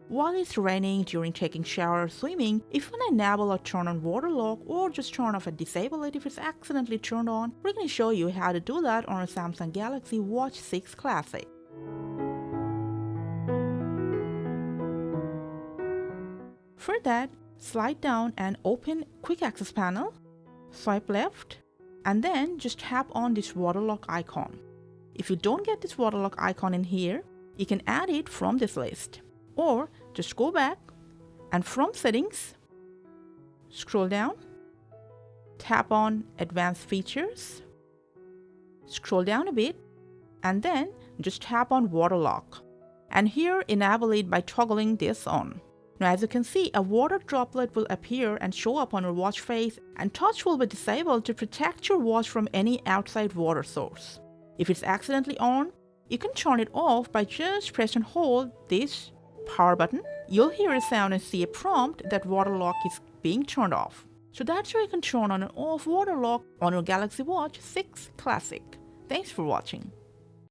While it's raining, during taking shower or swimming, if you want to enable or turn on water lock or just turn off and disable it if it's accidentally turned on, we're going to show you how to do that on a Samsung Galaxy Watch 6 Classic. For that, slide down and open Quick Access panel, swipe left, and then just tap on this water lock icon. If you don't get this water lock icon in here, you can add it from this list. Or just go back and from settings, scroll down, tap on advanced features, scroll down a bit, and then just tap on water lock. And here enable it by toggling this on. Now as you can see, a water droplet will appear and show up on your watch face, and touch will be disabled to protect your watch from any outside water source. If it's accidentally on, you can turn it off by just press and hold this power button. You'll hear a sound and see a prompt that water lock is being turned off. So that's how you can turn on and off water lock on your Galaxy Watch 6 Classic. Thanks for watching.